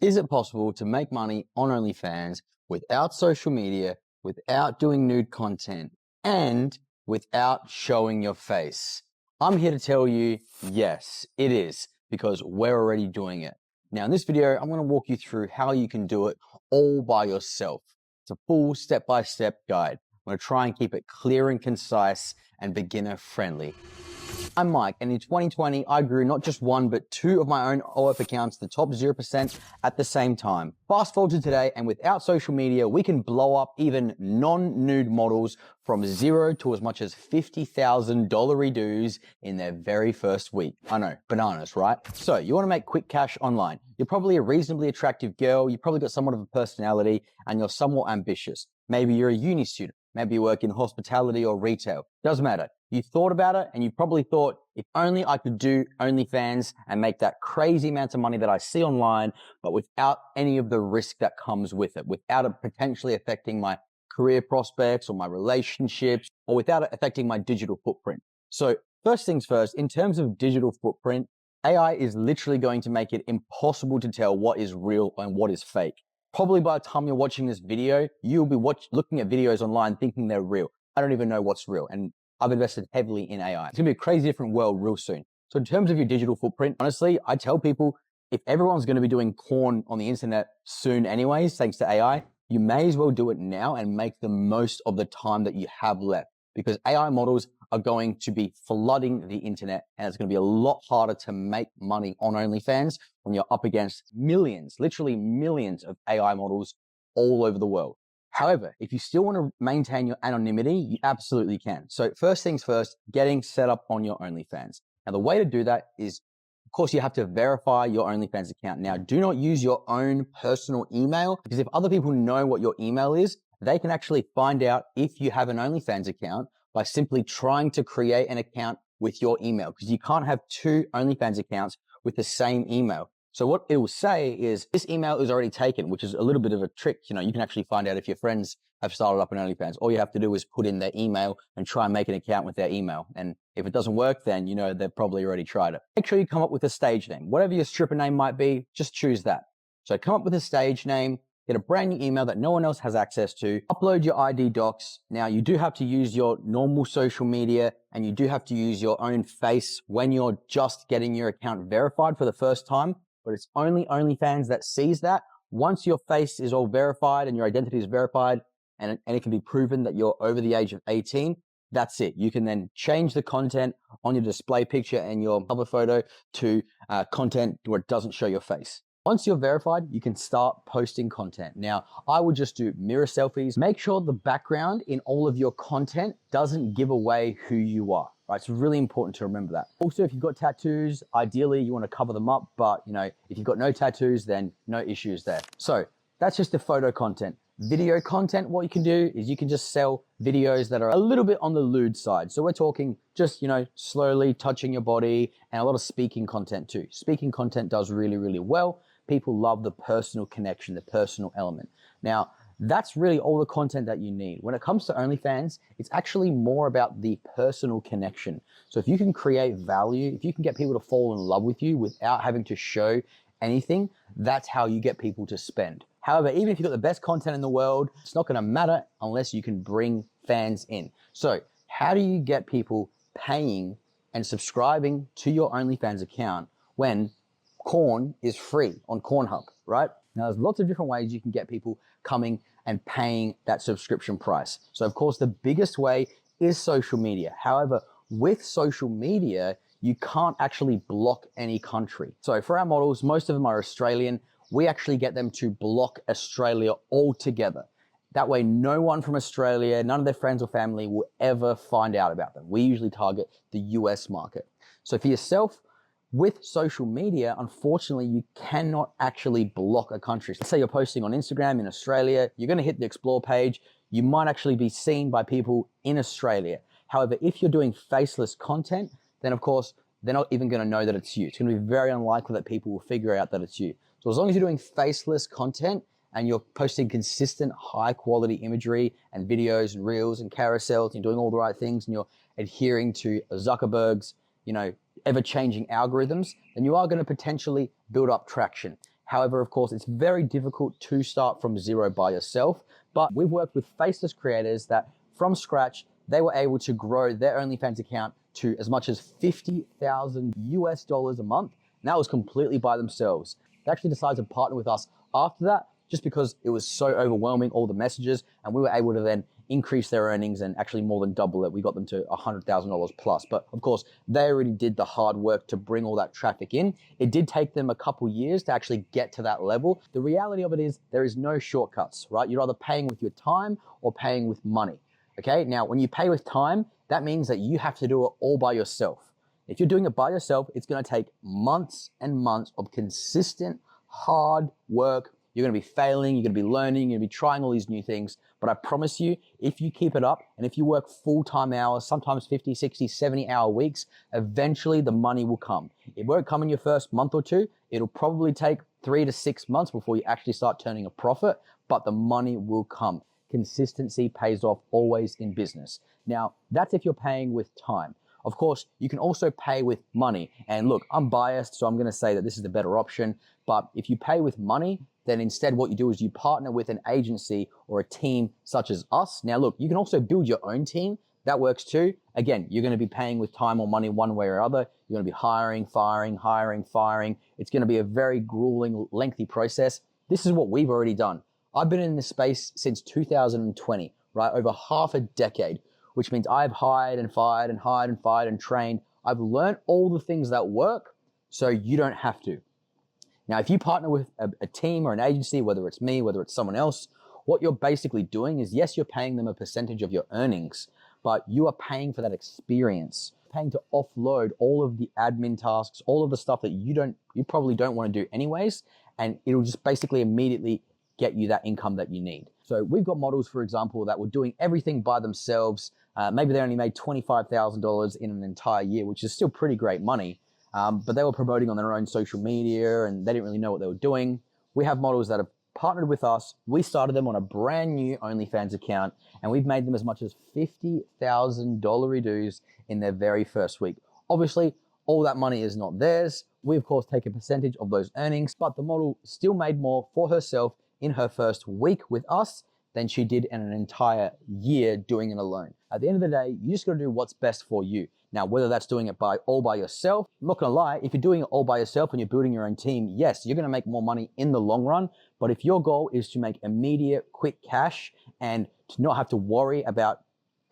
Is it possible to make money on OnlyFans without social media, without doing nude content, and without showing your face? I'm here to tell you, yes, it is, because we're already doing it. Now, in this video, I'm going to walk you through how you can do it all by yourself. It's a full step-by-step guide. I'm going to try and keep it clear and concise and beginner-friendly. I'm Mike, and in 2020, I grew not just one, but two of my own OF accounts to the top 0% at the same time. Fast forward to today, and without social media, we can blow up even non-nude models from zero to as much as $50,000 redos in their very first week. I know, bananas, right? So you want to make quick cash online. You're probably a reasonably attractive girl, you've probably got somewhat of a personality, and you're somewhat ambitious. Maybe you're a uni student. Maybe you work in hospitality or retail. Doesn't matter. You thought about it and you probably thought, if only I could do OnlyFans and make that crazy amount of money that I see online, but without any of the risk that comes with it, without it potentially affecting my career prospects or my relationships, or without it affecting my digital footprint. So first things first, in terms of digital footprint, AI is literally going to make it impossible to tell what is real and what is fake. Probably by the time you're watching this video, you'll be looking at videos online thinking they're real. I don't even know what's real. And I've invested heavily in AI. It's gonna be a crazy different world real soon. So in terms of your digital footprint, honestly, I tell people, if everyone's gonna be doing porn on the internet soon anyways, thanks to AI, you may as well do it now and make the most of the time that you have left, because AI models are going to be flooding the internet, and it's gonna be a lot harder to make money on OnlyFans when you're up against millions, literally millions of AI models all over the world. However, if you still want to maintain your anonymity, you absolutely can. So first things first, getting set up on your OnlyFans. Now the way to do that is, of course, you have to verify your OnlyFans account. Now do not use your own personal email, because if other people know what your email is, they can actually find out if you have an OnlyFans account by simply trying to create an account with your email, because you can't have two OnlyFans accounts with the same email. So what it will say is, this email is already taken, which is a little bit of a trick. You know, you can actually find out if your friends have started up an OnlyFans. All you have to do is put in their email and try and make an account with their email. And if it doesn't work, then you know they've probably already tried it. Make sure you come up with a stage name. Whatever your stripper name might be, just choose that. So come up with a stage name, get a brand new email that no one else has access to, upload your ID docs. Now you do have to use your normal social media, and you do have to use your own face when you're just getting your account verified for the first time. But it's only OnlyFans that sees that. Once your face is all verified and your identity is verified, and it can be proven that you're over the age of 18, that's it. You can then change the content on your display picture and your cover photo to content where it doesn't show your face. Once you're verified, you can start posting content. Now, I would just do mirror selfies. Make sure the background in all of your content doesn't give away who you are. Right, it's really important to remember that. Also, if you've got tattoos, ideally you want to cover them up, but you know, if you've got no tattoos, then no issues there. So that's just the photo content. Video content, what you can do is you can just sell videos that are a little bit on the lewd side. So we're talking just, you know, slowly touching your body, and a lot of speaking content too. Speaking content does really, really well. People love the personal connection, the personal element. Now, that's really all the content that you need. When it comes to OnlyFans, it's actually more about the personal connection. So if you can create value, if you can get people to fall in love with you without having to show anything, that's how you get people to spend. However, even if you've got the best content in the world, it's not gonna matter unless you can bring fans in. So how do you get people paying and subscribing to your OnlyFans account when corn is free on Cornhub, right? Now, there's lots of different ways you can get people coming and paying that subscription price. So of course, the biggest way is social media. However, with social media, you can't actually block any country. So for our models, most of them are Australian. We actually get them to block Australia altogether. That way, no one from Australia, none of their friends or family will ever find out about them. We usually target the US market. So for yourself, with social media, unfortunately, you cannot actually block a country. Let's say you're posting on Instagram in Australia, you're gonna hit the explore page, you might actually be seen by people in Australia. However, if you're doing faceless content, then of course, they're not even gonna know that it's you. It's gonna be very unlikely that people will figure out that it's you. So as long as you're doing faceless content and you're posting consistent high quality imagery and videos and reels and carousels, and you're doing all the right things, and you're adhering to Zuckerberg's, you know, ever-changing algorithms, then you are going to potentially build up traction. However, of course, it's very difficult to start from zero by yourself, but we've worked with Faceless creators that from scratch, they were able to grow their OnlyFans account to as much as 50,000 US dollars a month. And that was completely by themselves. They actually decided to partner with us after that, just because it was so overwhelming, all the messages, and we were able to then increase their earnings and actually more than double it. We got them to $100,000 plus. But of course, they already did the hard work to bring all that traffic in. It did take them a couple years to actually get to that level. The reality of it is there is no shortcuts, right? You're either paying with your time or paying with money. Okay, now when you pay with time, that means that you have to do it all by yourself. If you're doing it by yourself, it's gonna take months and months of consistent, hard work. You're gonna be failing, you're gonna be learning, you're gonna be trying all these new things. But I promise you, if you keep it up and if you work full-time hours, sometimes 50, 60, 70-hour weeks, eventually the money will come. It won't come in your first month or two. It'll probably take 3 to 6 months before you actually start turning a profit, but the money will come. Consistency pays off always in business. Now, that's if you're paying with time. Of course, you can also pay with money. And look, I'm biased, so I'm gonna say that this is the better option. But if you pay with money, then instead what you do is you partner with an agency or a team such as us. Now look, you can also build your own team. That works too. Again, you're gonna be paying with time or money one way or other. You're gonna be hiring, firing, hiring, firing. It's gonna be a very grueling, lengthy process. This is what we've already done. I've been in this space since 2020, right? Over half a decade, which means I've hired and fired and hired and fired and trained. I've learned all the things that work, so you don't have to. Now, if you partner with a team or an agency, whether it's me, whether it's someone else, what you're basically doing is, yes, you're paying them a percentage of your earnings, but you are paying for that experience, paying to offload all of the admin tasks, all of the stuff that you probably don't want to do anyways, and it'll just basically immediately get you that income that you need. So we've got models, for example, that were doing everything by themselves. Maybe they only made $25,000 in an entire year, which is still pretty great money. But they were promoting on their own social media and they didn't really know what they were doing. We have models that have partnered with us. We started them on a brand new OnlyFans account and we've made them as much as $50,000 dues in their very first week. Obviously, all that money is not theirs. We, of course, take a percentage of those earnings, but the model still made more for herself in her first week with us than she did in an entire year doing it alone. At the end of the day, you just gotta do what's best for you. Now, whether that's doing it all by yourself, I'm not gonna lie, if you're doing it all by yourself and you're building your own team, yes, you're gonna make more money in the long run. But if your goal is to make immediate, quick cash and to not have to worry about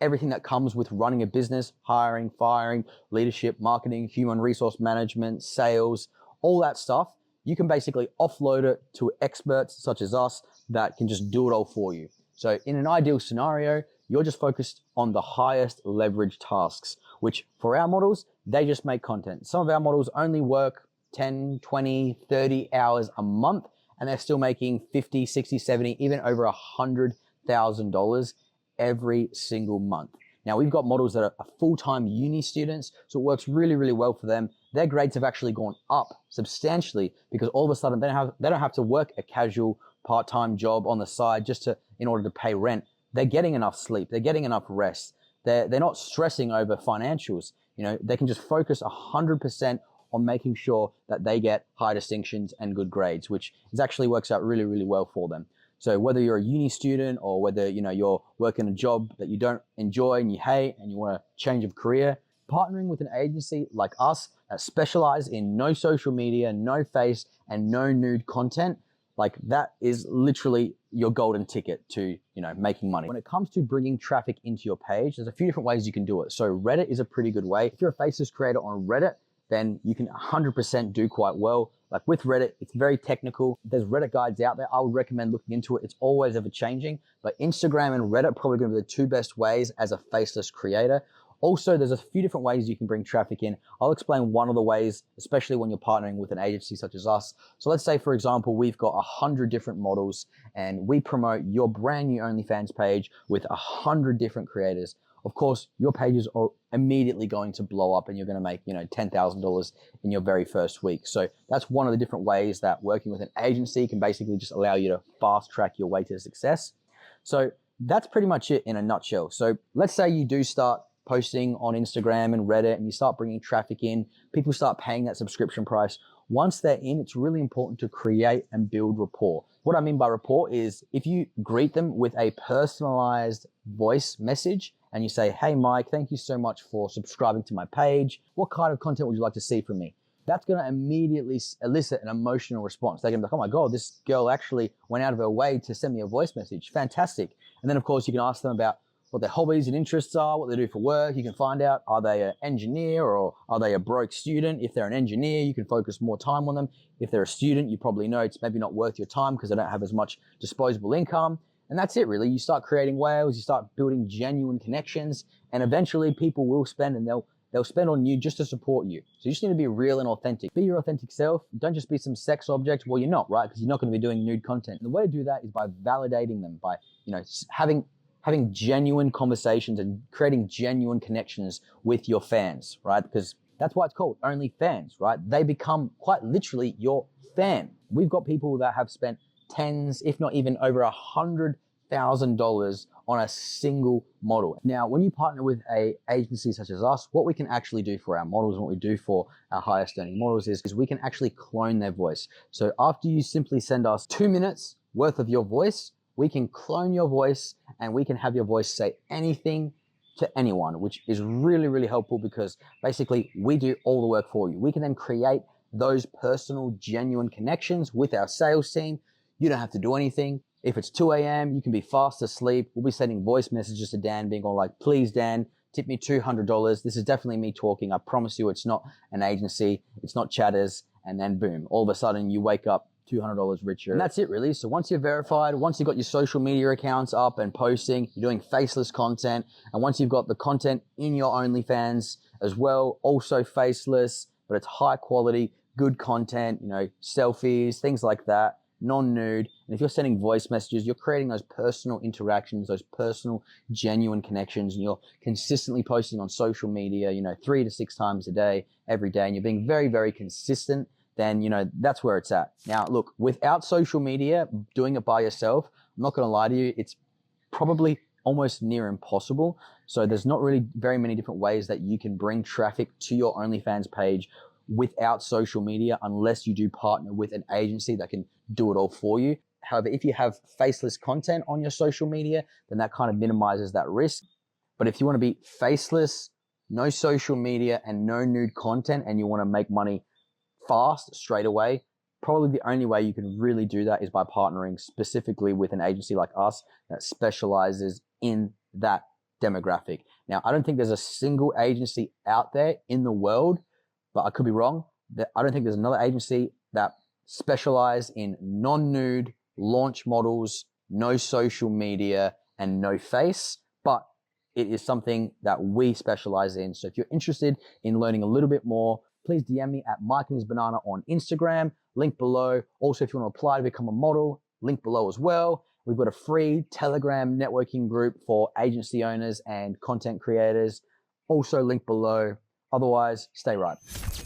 everything that comes with running a business, hiring, firing, leadership, marketing, human resource management, sales, all that stuff, you can basically offload it to experts such as us that can just do it all for you. So in an ideal scenario, you're just focused on the highest leverage tasks, which for our models, they just make content. Some of our models only work 10, 20, 30 hours a month, and they're still making 50, 60, 70, even over $100,000 every single month. Now we've got models that are full-time uni students, so it works really, really well for them. Their grades have actually gone up substantially because all of a sudden they don't have to work a casual part-time job on the side just in order to pay rent. They're getting enough sleep. They're getting enough rest. They're not stressing over financials. You know, they can just focus 100% on making sure that they get high distinctions and good grades, which actually works out really, really well for them. So whether you're a uni student or whether you're working a job that you don't enjoy and you hate and you want a change of career, partnering with an agency like us that specialize in no social media, no face, and no nude content, like that is literally your golden ticket to making money. When it comes to bringing traffic into your page, there's a few different ways you can do it. So Reddit is a pretty good way. If you're a Faceless creator on Reddit, then you can 100% do quite well. Like with Reddit, it's very technical. There's Reddit guides out there. I would recommend looking into it. It's always ever changing, but Instagram and Reddit are probably gonna be the two best ways as a Faceless creator. Also, there's a few different ways you can bring traffic in. I'll explain one of the ways, especially when you're partnering with an agency such as us. So let's say, for example, we've got 100 different models and we promote your brand new OnlyFans page with 100 different creators. Of course, your pages are immediately going to blow up and you're going to make, $10,000 in your very first week. So that's one of the different ways that working with an agency can basically just allow you to fast track your way to success. So that's pretty much it in a nutshell. So let's say you do start posting on Instagram and Reddit and you start bringing traffic in, people start paying that subscription price. once they're in, it's really important to create and build rapport. What I mean by rapport is if you greet them with a personalized voice message and you say, hey, Mike, thank you so much for subscribing to my page. What kind of content would you like to see from me? That's going to immediately elicit an emotional response. They're going to be like, oh my God, this girl actually went out of her way to send me a voice message. Fantastic. And then, of course, you can ask them about what their hobbies and interests are, what they do for work. You can find out, are they an engineer or are they a broke student? If they're an engineer, you can focus more time on them. If they're a student, you probably know it's maybe not worth your time because they don't have as much disposable income. And that's it, really. You start creating whales, you start building genuine connections, and eventually people will spend and they'll spend on you just to support you. So you just need to be real and authentic. Be your authentic self. Don't just be some sex object. Well, you're not, right? Because you're not going to be doing nude content. And the way to do that is by validating them, by having genuine conversations and creating genuine connections with your fans, right? Because that's why it's called OnlyFans, right? They become quite literally your fan. We've got people that have spent tens, if not even over $100,000 on a single model. Now, when you partner with an agency such as us, what we can actually do for our models and what we do for our highest earning models is we can actually clone their voice. So after you simply send us 2 minutes worth of your voice, we can clone your voice and we can have your voice say anything to anyone, which is really, really helpful because basically we do all the work for you. We can then create those personal, genuine connections with our sales team. You don't have to do anything. If it's 2 a.m., you can be fast asleep. We'll be sending voice messages to Dan being all like, please, Dan, tip me $200. This is definitely me talking. I promise you it's not an agency. It's not chatters. And then boom, all of a sudden you wake up $200 richer. And that's it really. So once you're verified, once you've got your social media accounts up and posting, you're doing faceless content. And once you've got the content in your OnlyFans as well, also faceless, but it's high quality, good content, selfies, things like that, non-nude. And if you're sending voice messages, you're creating those personal interactions, those personal, genuine connections, and you're consistently posting on social media, 3 to 6 times a day, every day, and you're being very, very consistent, then, that's where it's at. Now, look, without social media, doing it by yourself, I'm not going to lie to you, it's probably almost near impossible. So there's not really very many different ways that you can bring traffic to your OnlyFans page without social media, unless you do partner with an agency that can do it all for you. However, if you have faceless content on your social media, then that kind of minimizes that risk. But if you want to be faceless, no social media and no nude content, and you want to make money fast, straight away, probably the only way you can really do that is by partnering specifically with an agency like us that specializes in that demographic. Now, I don't think there's a single agency out there in the world, but I could be wrong, that I don't think there's another agency that specialize in non-nude launch models, no social media, and no face, but it is something that we specialize in. So if you're interested in learning a little bit more, please DM me at Mike and His Banana on Instagram, link below. Also, if you want to apply to become a model, link below as well. We've got a free Telegram networking group for agency owners and content creators, also link below. Otherwise, stay right.